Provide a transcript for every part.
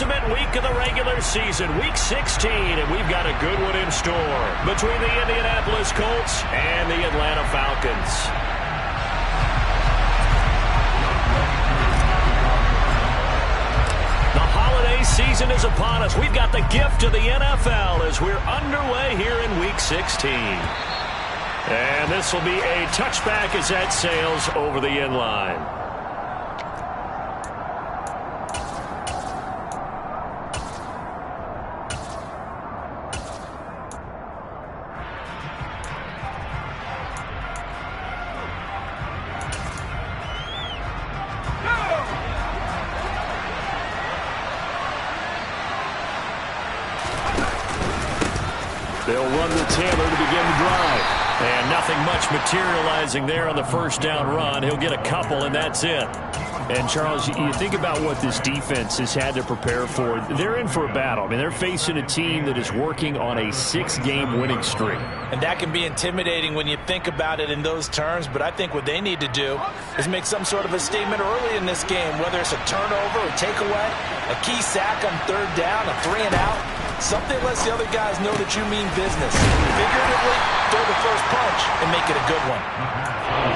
penultimate week of the regular season, week 16, and we've got a good one in store between the Indianapolis Colts and the Atlanta Falcons. The holiday season is upon us. We've got the gift of the NFL as we're underway here in week 16. And this will be a touchback as that sails over the end line. They'll run with Taylor to begin the drive. And nothing much materializing there on the first down run. He'll get a couple, and that's it. And, Charles, you think about what this defense has had to prepare for. They're in for a battle. I mean, they're facing a team that is working on a 6-game winning streak. And that can be intimidating when you think about it in those terms. But I think what they need to do is make some sort of a statement early in this game, whether it's a turnover, a takeaway, a key sack on third down, a 3-and-out. Something lets the other guys know that you mean business. Figuratively, throw the first punch and make it a good one.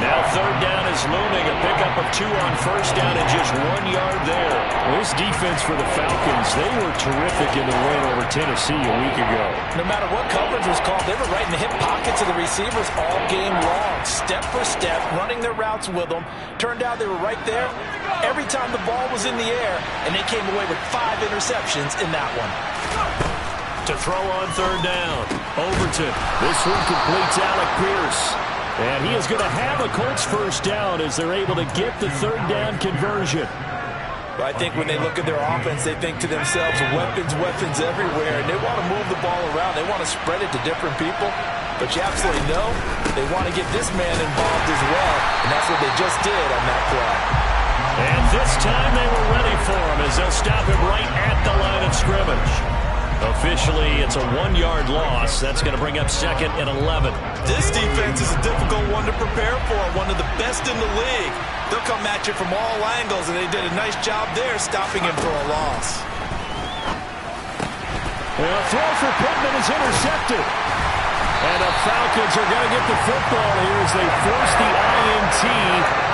Now third down is looming. A pickup of 2 on first down and just 1 yard there. This defense for the Falcons, they were terrific in the win over Tennessee a week ago. No matter what coverage was called, they were right in the hip pockets of the receivers all game long. Step for step, running their routes with them. Turned out they were right there every time the ball was in the air, and they came away with 5 interceptions in that one. To throw on third down, Overton. This one completes Alec Pierce. And he is going to have a Colts first down as they're able to get the third down conversion. I think when they look at their offense, they think to themselves, weapons, weapons everywhere. And they want to move the ball around. They want to spread it to different people. But you absolutely know they want to get this man involved as well. And that's what they just did on that play. And this time they were ready for him as they'll stop him right at the line of scrimmage. Officially, it's a 1-yard loss. That's going to bring up 2nd and 11. This defense is a difficult one to prepare for, one of the best in the league. They'll come at you from all angles, and they did a nice job there stopping him for a loss. And a throw for Pittman is intercepted. And the Falcons are going to get the football here as they force the INT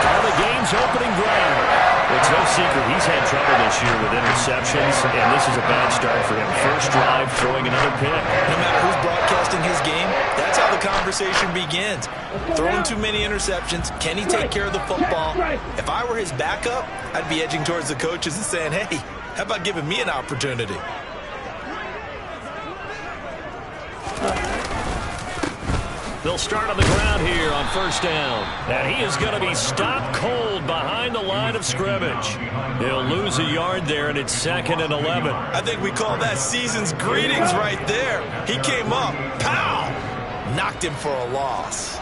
on the game's opening drive. It's no secret he's had trouble this year with interceptions, and this is a bad start for him. First drive, throwing another pick. No matter who's broadcasting his game, that's how the conversation begins. Throwing too many interceptions, can he take care of the football? If I were his backup, I'd be edging towards the coaches and saying, hey, how about giving me an opportunity? They'll start on the ground here on first down. And he is going to be stopped cold behind the line of scrimmage. He'll lose a yard there, and it's 2nd and 11. I think we call that season's greetings right there. He came up, pow! Knocked him for a loss.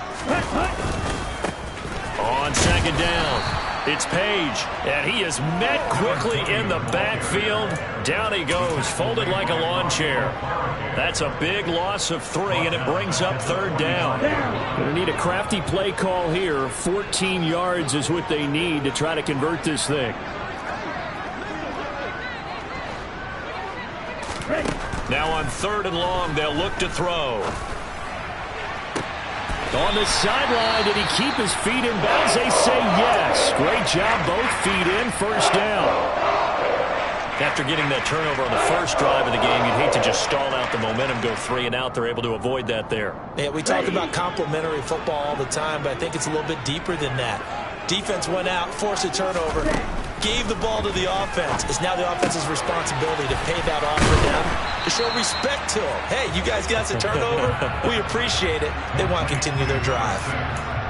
On 2nd down, it's Page, and he is met quickly in the backfield. Down he goes, folded like a lawn chair. That's a big loss of 3, and it brings up 3rd down. Going to need a crafty play call here. 14 yards is what they need to try to convert this thing. Now on 3rd and long, they'll look to throw. On the sideline, did he keep his feet in bounds? They say yes. Great job, both feet in, first down. After getting that turnover on the first drive of the game, you'd hate to just stall out the momentum, go 3 and out. They're able to avoid that there. Yeah, we talk about complementary football all the time, but I think it's a little bit deeper than that. Defense went out, forced a turnover, gave the ball to the offense. It's now the offense's responsibility to pay that offer down, to show respect to them. Hey, you guys got us a turnover? We appreciate it. They want to continue their drive.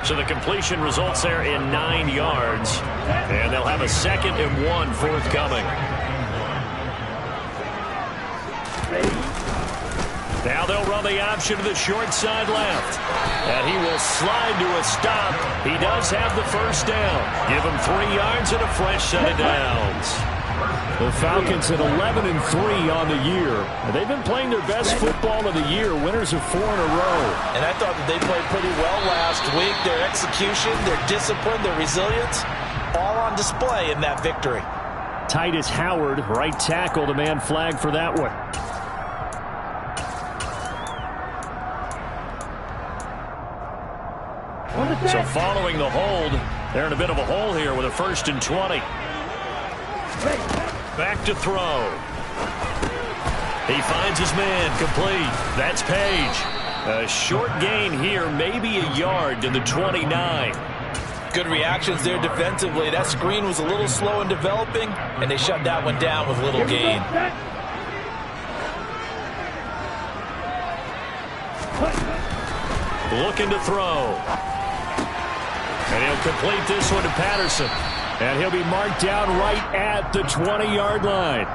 So the completion results there in 9 yards, and they'll have a 2nd and 1 forthcoming. Now they'll run the option to the short side left. And he will slide to a stop. He does have the first down. Give him 3 yards and a fresh set of downs. The Falcons at 11-3 on the year. They've been playing their best football of the year, winners of 4 in a row. And I thought that they played pretty well last week. Their execution, their discipline, their resilience, all on display in that victory. Titus Howard, right tackle, the man flagged for that one. So following the hold, they're in a bit of a hole here with a 1st and 20. Back to throw. He finds his man, complete. That's Page. A short gain here, maybe a yard to the 29. Good reactions there defensively. That screen was a little slow in developing, and they shut that one down with little gain. Looking to throw. And he'll complete this one to Patterson. And he'll be marked down right at the 20-yard line.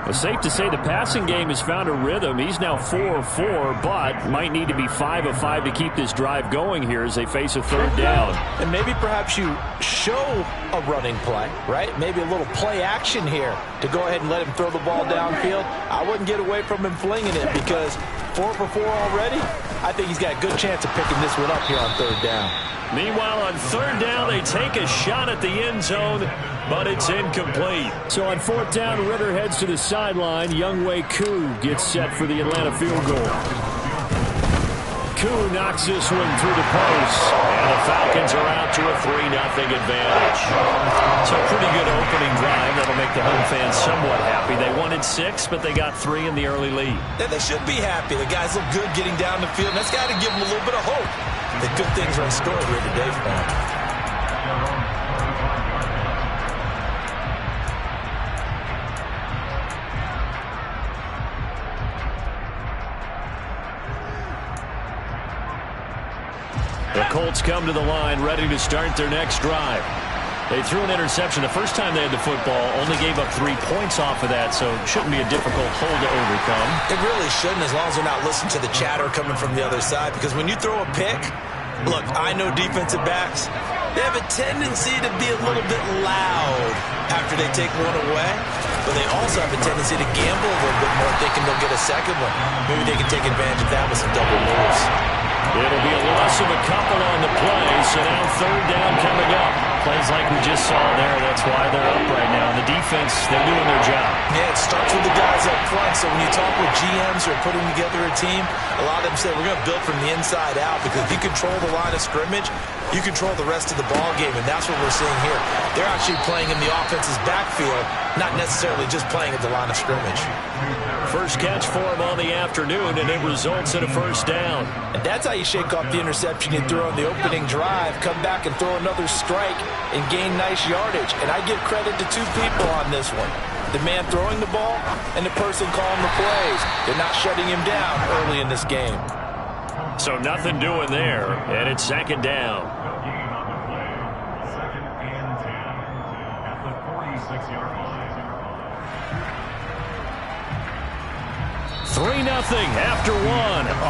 It's safe to say the passing game has found a rhythm. He's now 4 of 4, but might need to be 5 of 5 to keep this drive going here as they face a 3rd down. And maybe perhaps you show a running play, right? Maybe a little play action here to go ahead and let him throw the ball downfield. I wouldn't get away from him flinging it because 4 for 4 already. I think he's got a good chance of picking this one up here on 3rd down. Meanwhile, on 3rd down, they take a shot at the end zone, but it's incomplete. So on 4th down, Ritter heads to the sideline. Younghoe Koo gets set for the Atlanta field goal. Koo knocks this one through the post, and the Falcons are out to a 3-0 advantage. So a pretty good opening drive. That'll make the home fans somewhat happy. They wanted 6, but they got 3 in the early lead. And they should be happy. The guys look good getting down the field. That's got to give them a little bit of hope that good things are in store here today for them. The Colts come to the line, ready to start their next drive. They threw an interception the first time they had the football, only gave up 3 points off of that, so it shouldn't be a difficult hole to overcome. It really shouldn't, as long as they're not listening to the chatter coming from the other side, because when you throw a pick, look, I know defensive backs, they have a tendency to be a little bit loud after they take one away, but they also have a tendency to gamble a little bit more, thinking they'll get a second one. Maybe they can take advantage of that with some double moves. It'll be a loss of a couple on the play, so now 3rd down coming up. Plays like we just saw there, that's why they're up right now. The defense, they're doing their job. Yeah, it starts with the guys up front, so when you talk with GMs who are putting together a team, a lot of them say we're going to build from the inside out, because if you control the line of scrimmage, you control the rest of the ball game, and that's what we're seeing here. They're actually playing in the offense's backfield, not necessarily just playing at the line of scrimmage. First catch for him on the afternoon, and it results in a 1st down. And that's how you shake off the interception you threw on the opening drive, come back and throw another strike and gain nice yardage. And I give credit to 2 people on this one. The man throwing the ball and the person calling the plays. They're not shutting him down early in this game. So nothing doing there, and it's 2nd down. 3-0 after 1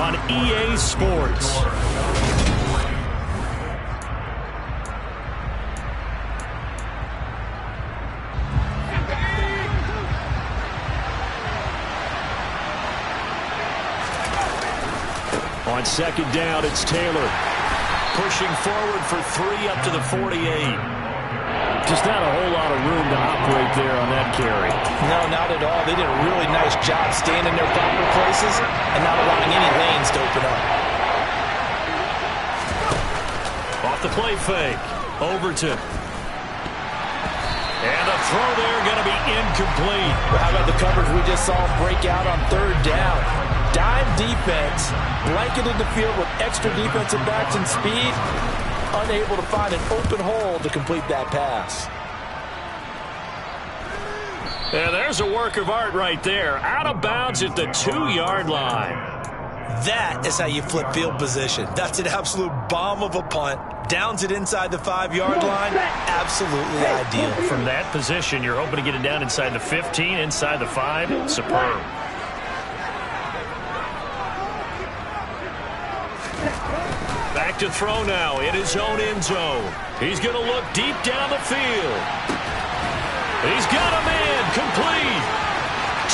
on EA Sports. On 2nd down, it's Taylor. Pushing forward for 3 up to the 48. Just not a whole lot of room to operate there on that carry. No, not at all. They did a really nice job staying in their proper places and not allowing any lanes to open up. Off the play fake. Overton. And a throw there going to be incomplete. Well, how about the coverage we just saw break out on 3rd down? Dime defense, blanketed the field with extra defensive backs and speed, unable to find an open hole to complete that pass. And there's a work of art right there. Out of bounds at the 2-yard line. That is how you flip field position. That's an absolute bomb of a punt. Downs it inside the 5-yard line. Absolutely ideal. From that position, you're hoping to get it down inside the 15, inside the 5. Superb. Back to throw now in his own end zone. He's going to look deep down the field. He's got a man complete.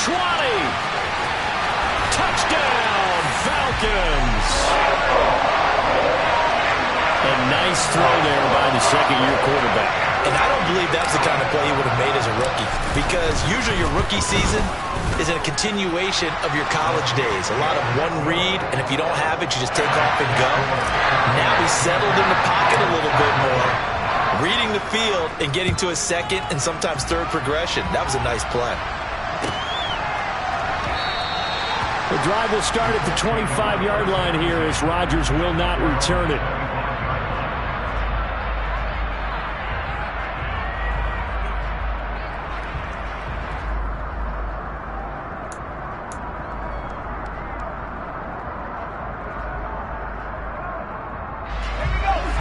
20. Touchdown, Falcons. A nice Nice throw there by the second-year quarterback. And I don't believe that's the kind of play he would have made as a rookie, because usually your rookie season is a continuation of your college days. A lot of one read, and if you don't have it, you just take off and go. Now he's settled in the pocket a little bit more, reading the field and getting to a second and sometimes third progression. That was a nice play. The drive will start at the 25-yard line here as Rodgers will not return it.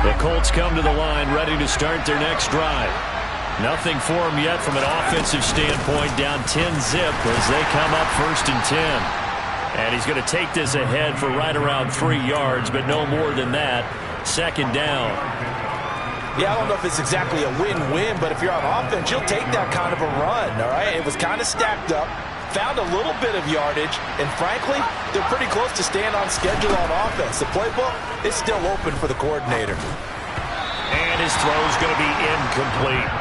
The Colts come to the line ready to start their next drive. Nothing for them yet from an offensive standpoint, down 10-zip as they come up 1st and 10. And he's going to take this ahead for right around 3 yards, but no more than that. 2nd down. Yeah, I don't know if it's exactly a win-win, but if you're on offense, you'll take that kind of a run, all right? It was kind of stacked up, found a little bit of yardage, and frankly, they're pretty close to staying on schedule on offense. The playbook is still open for the coordinator. And his throw is going to be incomplete.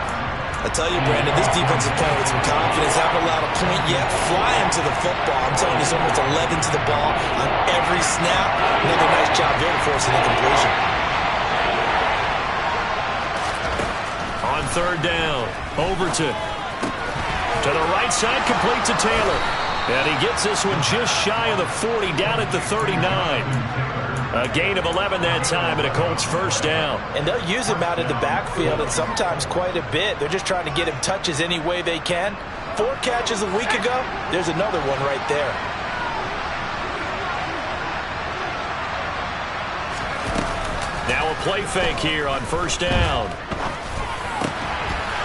I tell you, Brandon, this defense is playing with some confidence. Haven't allowed a point yet. Flying to the football. I'm telling you, it's almost 11 to the ball on every snap. Another nice job there to force an incompletion. On 3rd down, Overton. To the right side, complete to Taylor. And he gets this one just shy of the 40, down at the 39. A gain of 11 that time, and a Colts 1st down. And they'll use him out in the backfield, and sometimes quite a bit. They're just trying to get him touches any way they can. 4 catches a week ago. There's another one right there. Now a play fake here on 1st down.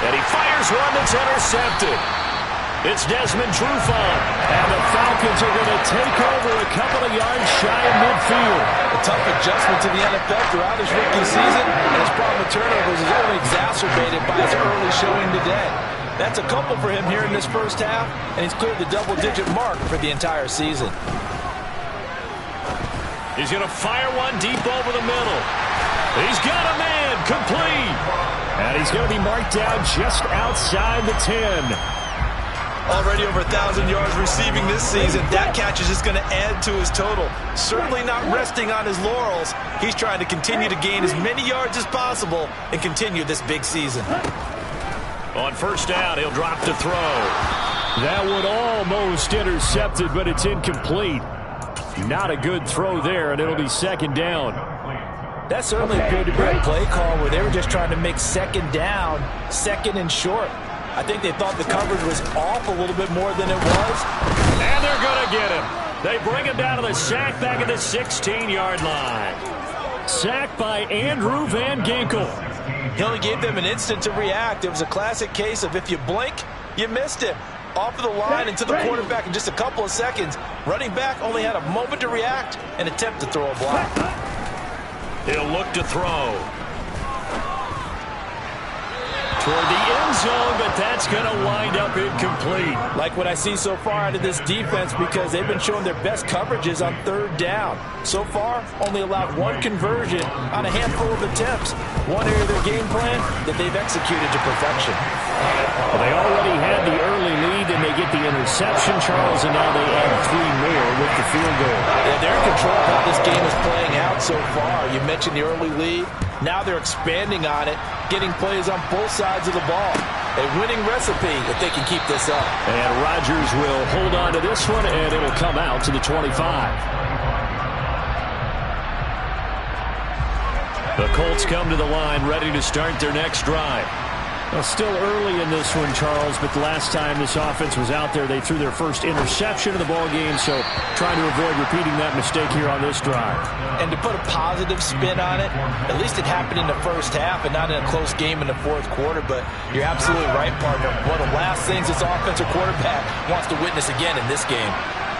And he fires one that's intercepted. It's Desmond Trufant, and the Falcons are going to take over a couple of yards shy of midfield. A tough adjustment to the NFL throughout his rookie season, and his problem with turnovers is only exacerbated by his early showing today. That's a couple for him here in this 1st half, and he's cleared the double-digit mark for the entire season. He's going to fire one deep over the middle. He's got a man, complete. And he's going to be marked down just outside the 10. Already over 1,000 yards receiving this season. That catch is just going to add to his total. Certainly not resting on his laurels. He's trying to continue to gain as many yards as possible and continue this big season. On 1st down, he'll drop to throw. That one almost intercepted, but it's incomplete. Not a good throw there, and it'll be 2nd down. That certainly appeared to be a play call where they were just trying to make 2nd down, 2nd and short. I think they thought the coverage was off a little bit more than it was. And they're going to get him. They bring him down to the sack back at the 16-yard line. Sacked by Andrew Van Ginkel. He only gave them an instant to react. It was a classic case of if you blink, you missed him. Off of the line and to the quarterback in just a couple of seconds. Running back only had a moment to react and attempt to throw a block. He'll look to throw. Toward the end zone, but that's going to wind up incomplete. Like what I see so far out of this defense, because they've been showing their best coverages on 3rd down. So far, only allowed 1 conversion on a handful of attempts. One area of their game plan that they've executed to perfection. Well, they already had the early lead, and they get the interception, Charles, and now they add 3 more with the field goal. Yeah, they're in control of how this game is playing out so far. You mentioned the early lead. Now they're expanding on it, getting plays on both sides of the ball. A winning recipe if they can keep this up. And Rodgers will hold on to this one, and it'll come out to the 25. The Colts come to the line ready to start their next drive. Well, still early in this one, Charles, but the last time this offense was out there, they threw their first interception of the ball game, so trying to avoid repeating that mistake here on this drive. And to put a positive spin on it, at least it happened in the 1st half and not in a close game in the 4th quarter, but you're absolutely right, partner. One of the last things this offensive quarterback wants to witness again in this game.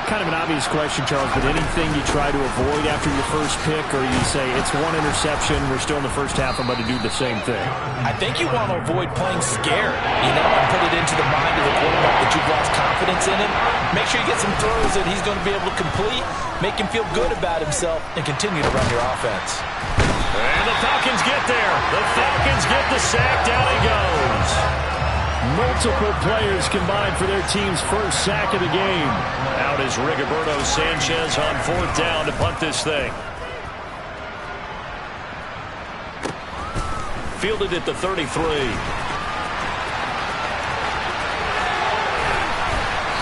Kind of an obvious question, Charles, but anything you try to avoid after your first pick, or you say it's 1 interception, we're still in the 1st half, I'm about to do the same thing? I think you want to avoid playing scared, and put it into the mind of the quarterback that you've lost confidence in him. Make sure you get some throws that he's going to be able to complete, make him feel good about himself, and continue to run your offense. And the Falcons get there. The Falcons get the sack. Down he goes. Multiple players combined for their team's first sack of the game. Out is Rigoberto Sanchez on 4th down to punt this thing. Fielded at the 33.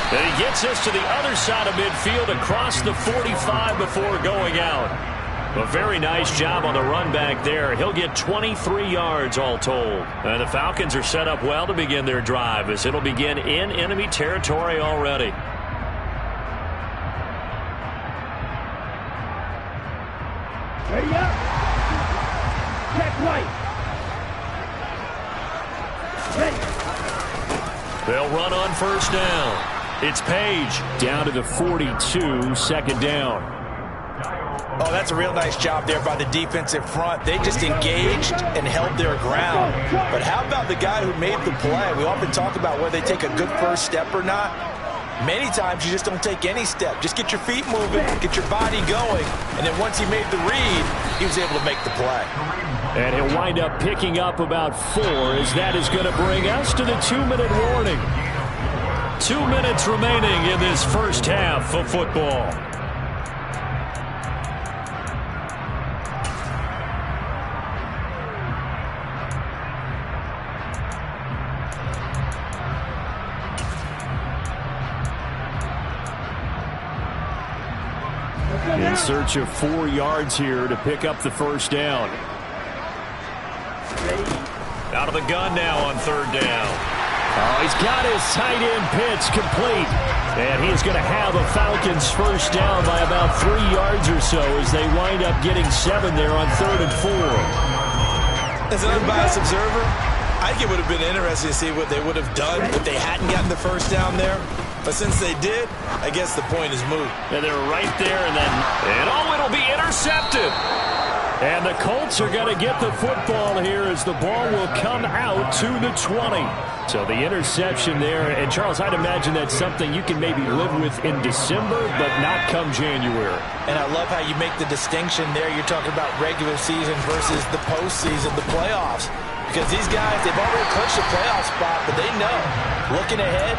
And he gets us to the other side of midfield across the 45 before going out. A very nice job on the run back there. He'll get 23 yards all told. And the Falcons are set up well to begin their drive as it'll begin in enemy territory already. Ready up. Check right. Ready. They'll run on 1st down. It's Page. Down to the 42, 2nd down. Oh, that's a real nice job there by the defensive front. They just engaged and held their ground. But how about the guy who made the play? We often talk about whether they take a good first step or not. Many times you just don't take any step. Just get your feet moving, get your body going, and then once he made the read, he was able to make the play. And he'll wind up picking up about 4 as that is going to bring us to the 2-minute warning. 2 minutes remaining in this first half of football. In search of 4 yards here to pick up the 1st down. Out of the gun now on 3rd down. Oh, he's got his tight end pitch complete. And he's going to have a Falcons 1st down by about 3 yards or so as they wind up getting 7 there on 3rd and 4. As an unbiased observer, I think it would have been interesting to see what they would have done if they hadn't gotten the 1st down there. But since they did, I guess the point is moot. And they're right there, and it'll be intercepted. And the Colts are going to get the football here as the ball will come out to the 20. So the interception there. And, Charles, I'd imagine that's something you can maybe live with in December, but not come January. And I love how you make the distinction there. You're talking about regular season versus the postseason, the playoffs. Because these guys, they've already clinched a playoff spot, but they know, looking ahead,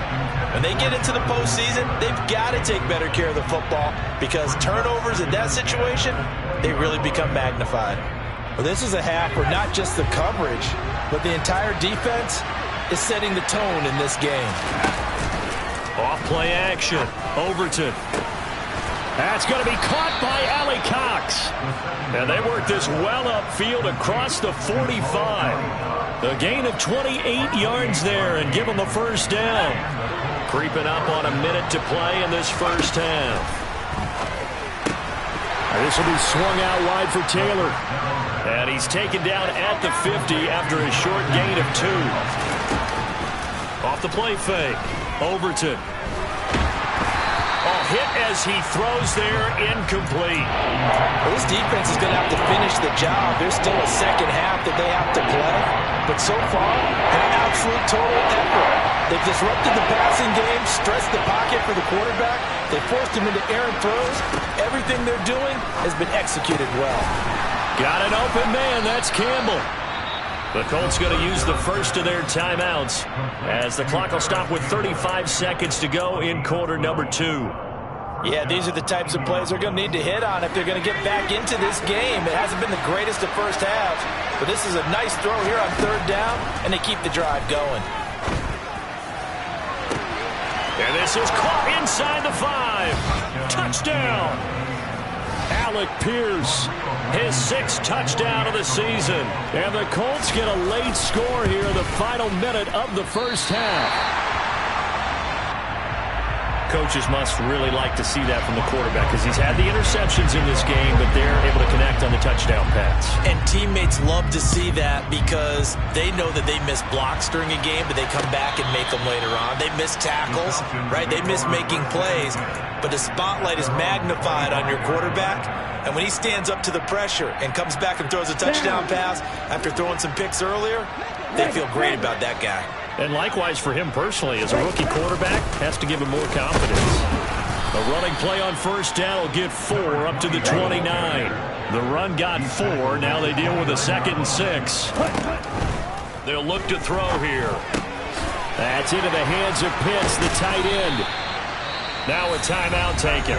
when they get into the postseason, they've got to take better care of the football because turnovers in that situation, they really become magnified. Well, this is a half where not just the coverage, but the entire defense is setting the tone in this game. Off play action. Overton. That's going to be caught by Allie Cox. And they work this well upfield across the 45. A gain of 28 yards there and give them the 1st down. Creeping up on a minute to play in this first half. This will be swung out wide for Taylor. And he's taken down at the 50 after a short gain of 2. Off the play fake. Overton. Hit as he throws there, incomplete. Well, this defense is going to have to finish the job. There's still a second half that they have to play. But so far, an absolute total effort. They've disrupted the passing game, stressed the pocket for the quarterback. They forced him into errant throws. Everything they're doing has been executed well. Got an open man. That's Campbell. The Colts going to use the first of their timeouts as the clock will stop with 35 seconds to go in quarter number 2. Yeah, these are the types of plays they're going to need to hit on if they're going to get back into this game. It hasn't been the greatest of first halves, but this is a nice throw here on 3rd down, and they keep the drive going. And this is caught inside the 5. Touchdown. Alec Pierce, his 6th touchdown of the season. And the Colts get a late score here in the final minute of the first half. Coaches must really like to see that from the quarterback because he's had the interceptions in this game, but they're able to connect on the touchdown pass. And teammates love to see that because they know that they miss blocks during a game, but they come back and make them later on. They miss tackles, right? They miss making plays, but the spotlight is magnified on your quarterback. And when he stands up to the pressure and comes back and throws a touchdown pass after throwing some picks earlier, they feel great about that guy. And likewise for him personally, as a rookie quarterback, has to give him more confidence. A running play on 1st down will get 4 up to the 29. The run got 4. Now they deal with a 2nd and 6. They'll look to throw here. That's into the hands of Pitts, the tight end. Now a timeout taken.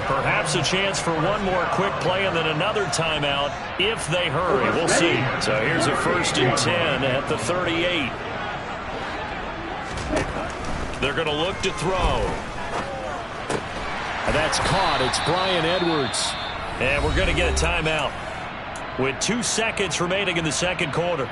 Perhaps a chance for one more quick play and then another timeout if they hurry. We'll see. So here's a 1st and 10 at the 38. They're going to look to throw. And that's caught. It's Bryan Edwards. And we're going to get a timeout with 2 seconds remaining in the 2nd quarter.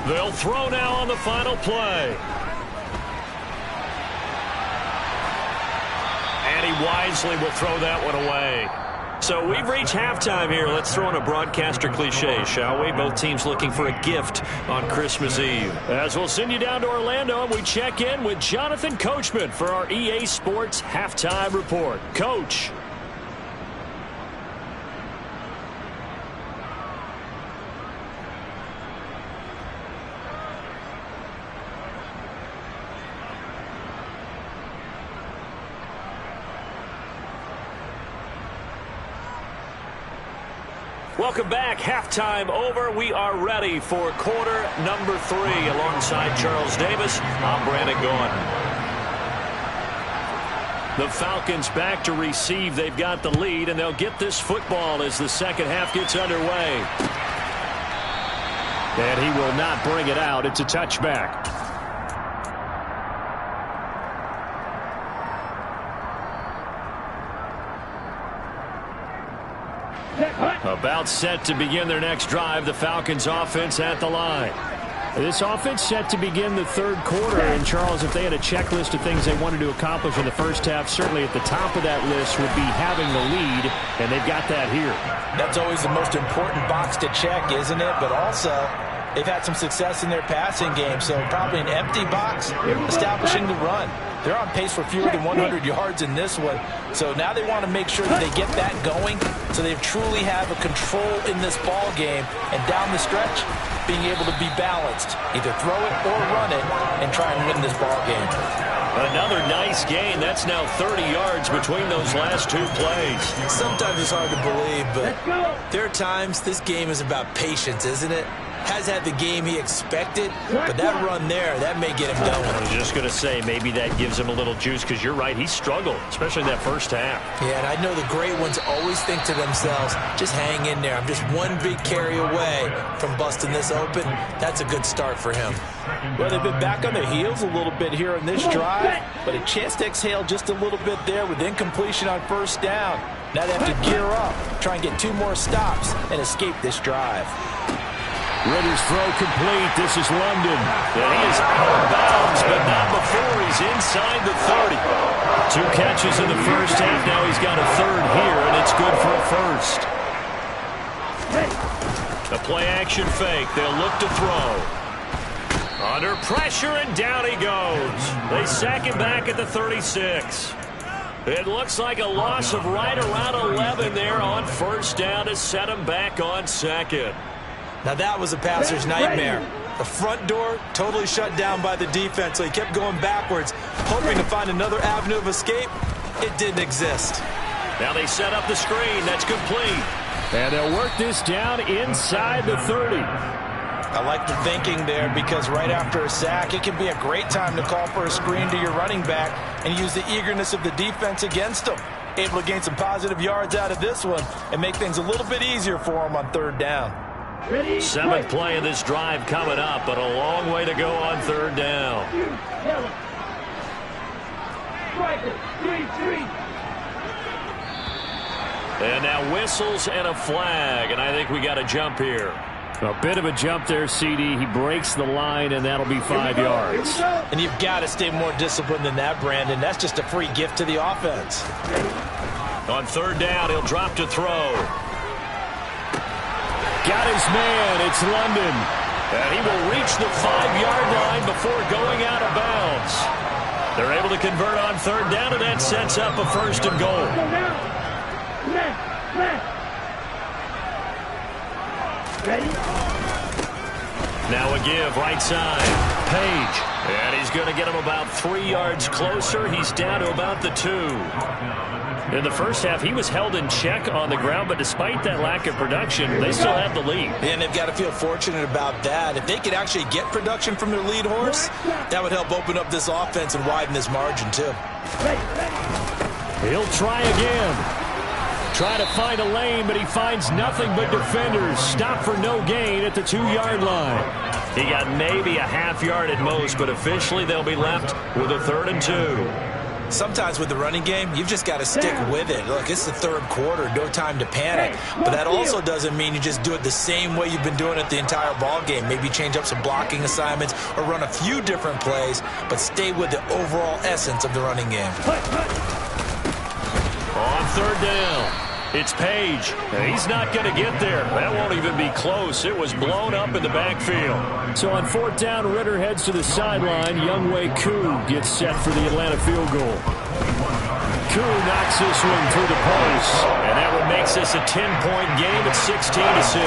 They'll throw now on the final play. And he wisely will throw that one away. So we've reached halftime here. Let's throw in a broadcaster cliche, shall we? Both teams looking for a gift on Christmas Eve. As we'll send you down to Orlando, and we check in with Jonathan Coachman for our EA Sports Halftime Report. Coach. Welcome back. Halftime over. We are ready for quarter number 3. Alongside Charles Davis, I'm Brandon Gaudin. The Falcons back to receive. They've got the lead, and they'll get this football as the second half gets underway. And he will not bring it out. It's a touchback. About set to begin their next drive. The Falcons offense at the line. This offense set to begin the 3rd quarter. And, Charles, if they had a checklist of things they wanted to accomplish in the first half, certainly at the top of that list would be having the lead, and they've got that here. That's always the most important box to check, isn't it? But also, they've had some success in their passing game, so probably an empty box establishing the run. They're on pace for fewer than 100 yards in this one. So now they want to make sure that they get that going so they truly have a control in this ball game. And down the stretch, being able to be balanced. Either throw it or run it and try and win this ball game. Another nice gain. That's now 30 yards between those last 2 plays. Sometimes it's hard to believe, but there are times this game is about patience, isn't it? Has had the game he expected, but that run there, that may get him going. I was just going to say, maybe that gives him a little juice, because you're right, he struggled, especially in that first half. Yeah, and I know the great ones always think to themselves, just hang in there. I'm just one big carry away from busting this open. That's a good start for him. Well, they've been back on their heels a little bit here in this drive, but a chance to exhale just a little bit there with incompletion on 1st down. Now they have to gear up, try and get 2 more stops, and escape this drive. Ritter's throw complete. This is London. And he is out of bounds, but not before he's inside the 30. 2 catches in the first half. Now he's got a 3rd here, and it's good for a 1st. The play-action fake. They'll look to throw. Under pressure, and down he goes. They sack him back at the 36. It looks like a loss of right around 11 there on 1st down to set him back on 2nd. Now that was a passer's nightmare. The front door totally shut down by the defense, so he kept going backwards, hoping to find another avenue of escape. It didn't exist. Now they set up the screen. That's complete. And they'll work this down inside the 30. I like the thinking there, because right after a sack, it can be a great time to call for a screen to your running back and use the eagerness of the defense against him. Able to gain some positive yards out of this one and make things a little bit easier for him on 3rd down. 7th play of this drive coming up, but a long way to go on 3rd down. And now whistles and a flag, and I think we got a jump here. A bit of a jump there, CD. He breaks the line, and that'll be 5 yards. And you've got to stay more disciplined than that, Brandon. That's just a free gift to the offense. On 3rd down, he'll drop to throw. Got his man. It's London. And he will reach the 5-yard line before going out of bounds. They're able to convert on 3rd down, and that sets up a 1st and goal. Now a give, right side. Page. And he's going to get him about 3 yards closer. He's down to about the 2. In the first half, he was held in check on the ground, but despite that lack of production, they still have the lead. And they've got to feel fortunate about that. If they could actually get production from their lead horse, that would help open up this offense and widen this margin, too. He'll try again. Try to find a lane, but he finds nothing but defenders. Stop for no gain at the 2-yard line. He got maybe a half yard at most, but officially they'll be left with a 3rd and 2. Sometimes with the running game, you've just got to stick with it. Look, it's the 3rd quarter, no time to panic. But that also doesn't mean you just do it the same way you've been doing it the entire ball game. Maybe change up some blocking assignments or run a few different plays, but stay with the overall essence of the running game. On 3rd down, it's Page. And he's not going to get there. That won't even be close. It was blown up in the backfield. So on 4th down, Ritter heads to the sideline. wk16 gets set for the Atlanta field goal. Koo knocks this one through the post. And that one makes this a 10-point game at 16-6.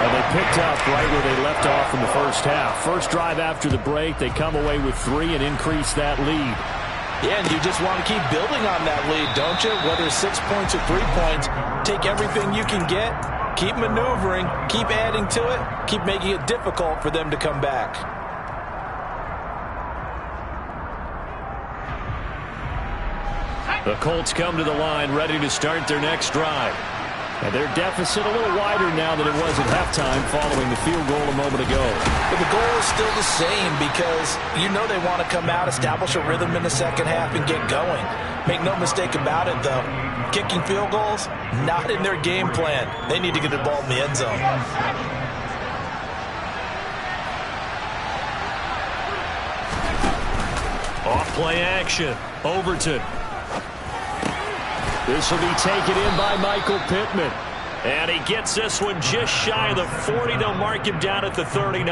And they picked up right where they left off in the first half. First drive after the break, they come away with 3 and increase that lead. Yeah, and you just want to keep building on that lead, don't you? Whether it's 6 points or 3 points, take everything you can get, keep maneuvering, keep adding to it, keep making it difficult for them to come back. The Colts come to the line, ready to start their next drive. And their deficit a little wider now than it was at halftime following the field goal a moment ago. But the goal is still the same because you know they want to come out, establish a rhythm in the second half, and get going. Make no mistake about it, though. Kicking field goals, not in their game plan. They need to get the ball in the end zone. Off play action. Overton. This will be taken in by Michael Pittman. And he gets this one just shy of the 40. They'll mark him down at the 39.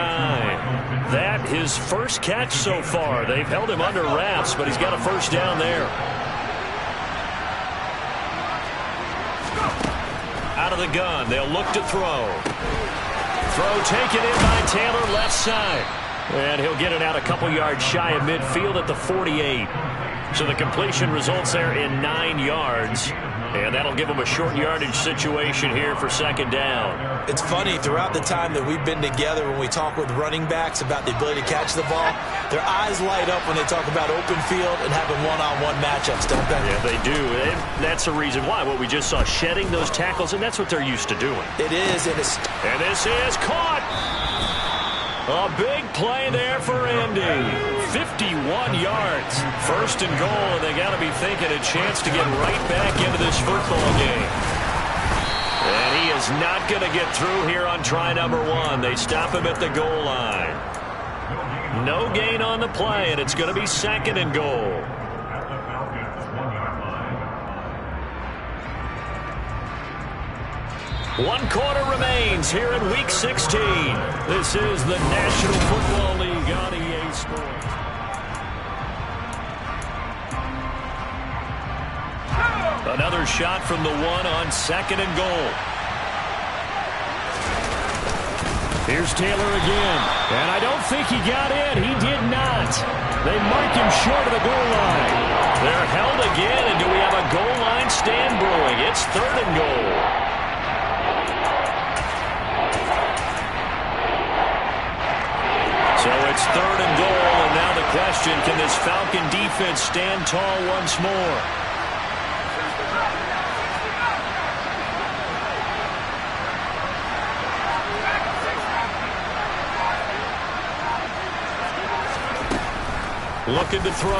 That his first catch so far. They've held him under wraps, but he's got a first down there. Out of the gun. They'll look to throw. Throw taken in by Taylor, left side. And he'll get it out a couple yards shy of midfield at the 48. So the completion results there in 9 yards. And that'll give them a short yardage situation here for 2nd down. It's funny, throughout the time that we've been together, when we talk with running backs about the ability to catch the ball, their eyes light up when they talk about open field and having one-on-one matchups, don't they? Yeah, they do. And that's the reason why. What we just saw, shedding those tackles, and that's what they're used to doing. It is. And this is caught. A big play there for Andy. 51 yards. 1st and goal, and they got to be thinking a chance to get right back into this football game. And he is not going to get through here on try number 1. They stop him at the goal line. No gain on the play, and it's going to be 2nd and goal. One quarter remains here in Week 16. This is the National Football League on EA Sports. Another shot from the 1 on 2nd and goal. Here's Taylor again. And I don't think he got in. He did not. They mark him short of the goal line. They're held again, and do we have a goal line stand brewing? It's 3rd and goal. So it's 3rd and goal, and now the question, can this Falcon defense stand tall once more? Looking to throw.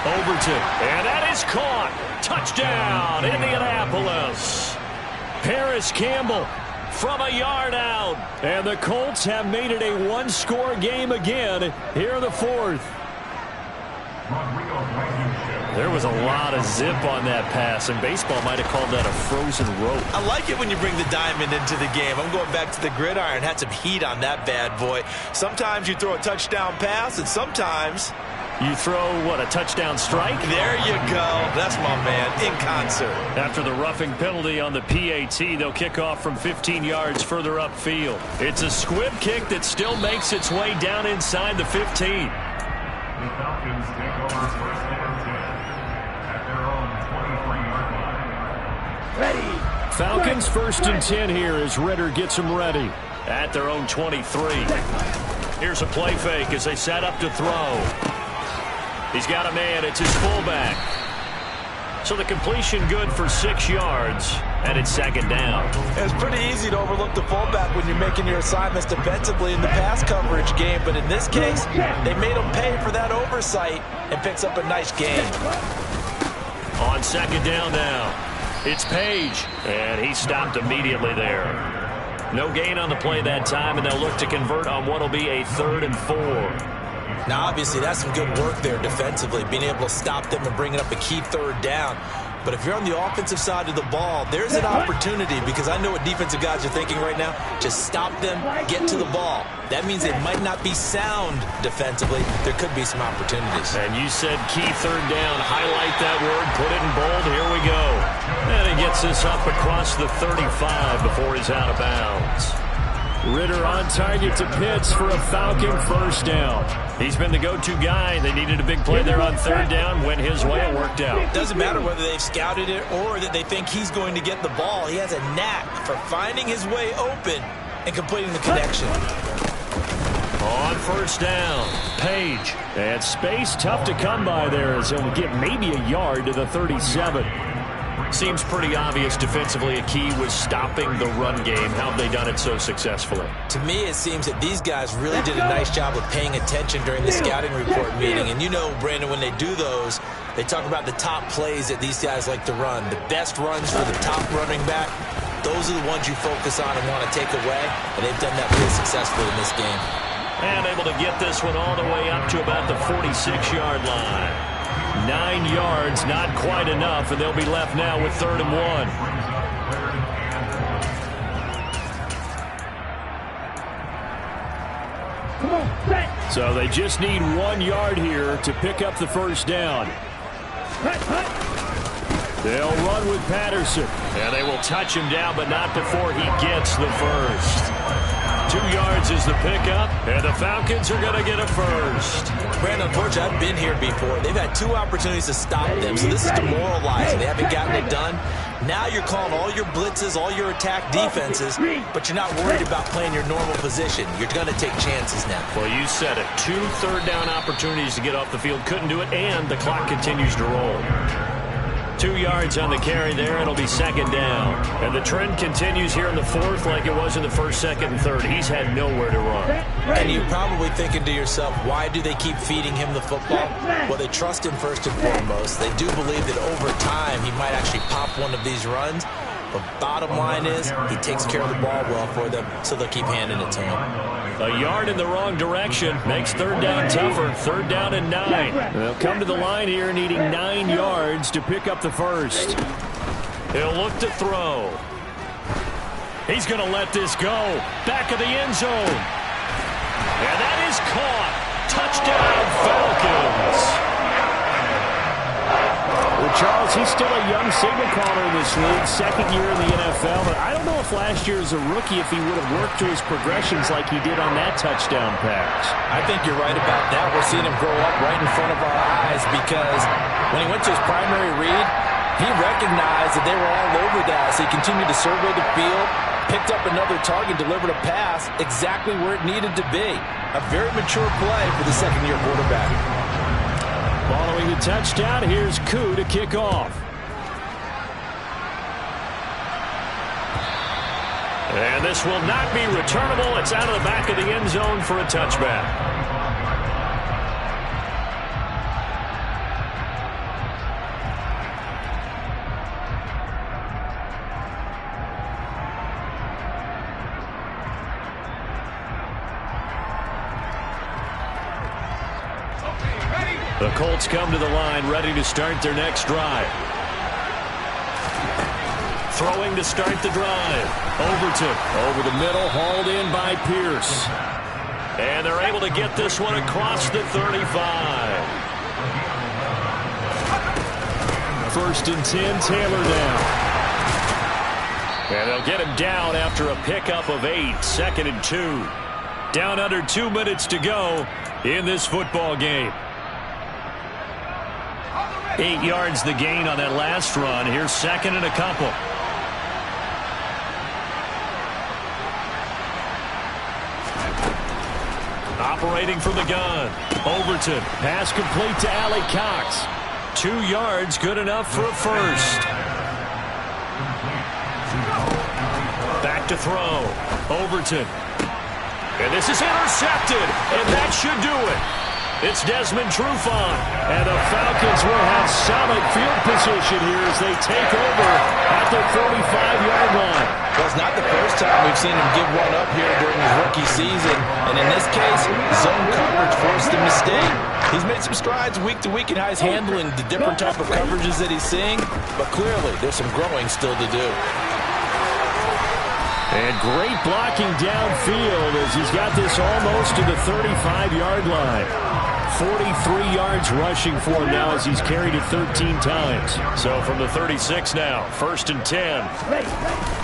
Overton, and that is caught. Touchdown, Indianapolis. Paris Campbell from a yard out. And the Colts have made it a 1-score game again here in the 4th. There was a lot of zip on that pass, and baseball might have called that a frozen rope. I like it when you bring the diamond into the game. I'm going back to the gridiron. Had some heat on that bad boy. Sometimes you throw a touchdown pass, and sometimes You throw, what, a touchdown strike? There you go. That's my man, in concert. After the roughing penalty on the PAT, they'll kick off from 15 yards further upfield. It's a squib kick that still makes its way down inside the 15. The Falcons take over first and 10 at their own 23-yard line. Ready. Falcons first and 10 here as Ritter gets them ready. At their own 23. Here's a play fake as they set up to throw. He's got a man. It's his fullback. So the completion good for 6 yards, and it's second down. It's pretty easy to overlook the fullback when you're making your assignments defensively in the pass coverage game, but in this case, they made him pay for that oversight and picks up a nice gain. On second down now, it's Page, and he stopped immediately there. No gain on the play that time, and they'll look to convert on what will be a 3rd and 4. Now, obviously, that's some good work there defensively, being able to stop them and bringing up a key 3rd down. But if you're on the offensive side of the ball, there's an opportunity, because I know what defensive guys are thinking right now. Just stop them, get to the ball. That means they might not be sound defensively. There could be some opportunities. And you said key 3rd down. Highlight that word, put it in bold. Here we go. And he gets this up across the 35 before he's out of bounds. Ritter on target to Pitts for a Falcon first down. He's been the go-to guy. They needed a big play there on 3rd down. Went his way. It worked out. Doesn't matter whether they've scouted it or that they think he's going to get the ball. He has a knack for finding his way open and completing the connection. On first down, Page. And space tough to come by there as he'll get maybe a yard to the 37. Seems pretty obvious defensively a key was stopping the run game. How have they done it so successfully? To me, it seems that these guys really did a nice job of paying attention during the scouting report meeting. And you know, Brandon, when they do those, they talk about the top plays that these guys like to run. The best runs for the top running back, those are the ones you focus on and want to take away. And they've done that really successfully in this game. And able to get this one all the way up to about the 46-yard line. 9 yards, not quite enough, and they'll be left now with 3rd and 1. So they just need 1 yard here to pick up the first down. They'll run with Patterson. And they will touch him down, but not before he gets the first. 2 yards is the pickup, and the Falcons are going to get a first. Brandon, unfortunately, I've been here before. They've had 2 opportunities to stop them, so this is demoralizing. They haven't gotten it done. Now you're calling all your blitzes, all your attack defenses, but you're not worried about playing your normal position. You're going to take chances now. Well, you said it. 2 third-down opportunities to get off the field. Couldn't do it, and the clock continues to roll. 2 yards on the carry there. It'll be second down. And the trend continues here in the 4th like it was in the 1st, 2nd, and 3rd. He's had nowhere to run. And you're probably thinking to yourself, why do they keep feeding him the football? Well, they trust him first and foremost. They do believe that over time he might actually pop one of these runs. But bottom line is he takes care of the ball well for them, so they'll keep handing it to him. A yard in the wrong direction makes 3rd down tougher. 3rd down and 9. They'll come to the line here needing 9 yards to pick up the first. He'll look to throw. He's going to let this go. Back of the end zone. And that is caught. Touchdown, Falcons. Well, Charles, he's still a young signal caller in this league, 2nd year in the NFL. But I don't know if last year as a rookie if he would have worked through his progressions like he did on that touchdown pass. I think you're right about that. We're seeing him grow up right in front of our eyes because when he went to his primary read, he recognized that they were all over that. So he continued to survey the field, picked up another target, delivered a pass exactly where it needed to be. A very mature play for the 2nd-year quarterback. Following the touchdown, here's Koo to kick off. And this will not be returnable. It's out of the back of the end zone for a touchback. The Colts come to the line, ready to start their next drive. Throwing to start the drive. Overton over the middle, hauled in by Pierce. And they're able to get this one across the 35. First and 10, Taylor down. And they'll get him down after a pickup of 8, 2nd and 2. Down under 2 minutes to go in this football game. 8 yards the gain on that last run. Here's 2nd and a couple. Operating from the gun. Overton. Pass complete to Allie Cox. 2 yards, good enough for a first. Back to throw. Overton. And this is intercepted. And that should do it. It's Desmond Trufant. And the Falcons will have solid field position here as they take over at the 45-yard line. Well, it's not the first time we've seen him give one up here during his rookie season. And in this case, zone coverage forced the mistake. He's made some strides week to week in how he's handling the different type of coverages that he's seeing. But clearly, there's some growing still to do. And great blocking downfield as he's got this almost to the 35-yard line. 43 yards rushing for him now as he's carried it 13 times. So from the 36 now, 1st and 10.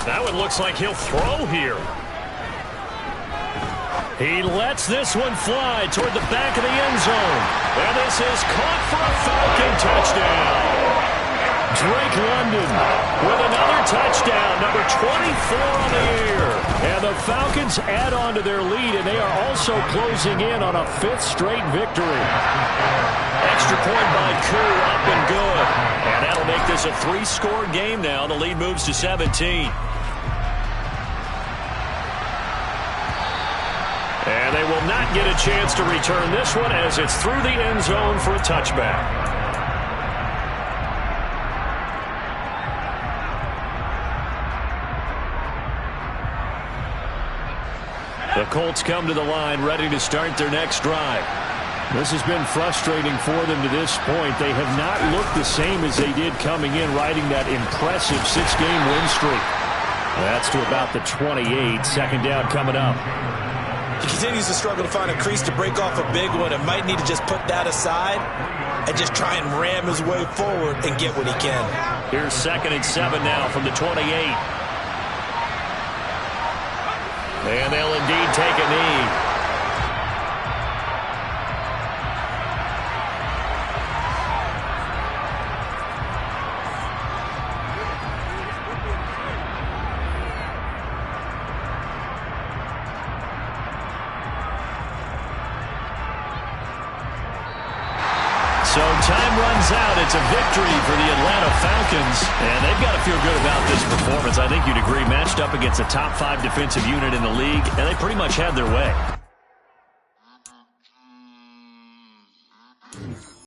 That one looks like he'll throw here. He lets this one fly toward the back of the end zone. And this is caught for a Falcon touchdown. Drake London with another touchdown, number 24 on the year. And the Falcons add on to their lead, and they are also closing in on a 5th straight victory. Extra point by Koo, up and good. And that'll make this a 3-score game now. The lead moves to 17. And they will not get a chance to return this one as it's through the end zone for a touchback. The Colts come to the line, ready to start their next drive. This has been frustrating for them to this point. They have not looked the same as they did coming in, riding that impressive 6-game win streak. That's to about the 28. 2nd down coming up. He continues to struggle to find a crease to break off a big one and might need to just put that aside and just try and ram his way forward and get what he can. Here's 2nd and 7 now from the 28. And they'll indeed take a knee. So time runs out. It's a victory for the Atlanta Falcons, and they've got to feel good about this performance. I think you'd agree, matched up against a top 5 defensive unit in the league, and they pretty much had their way.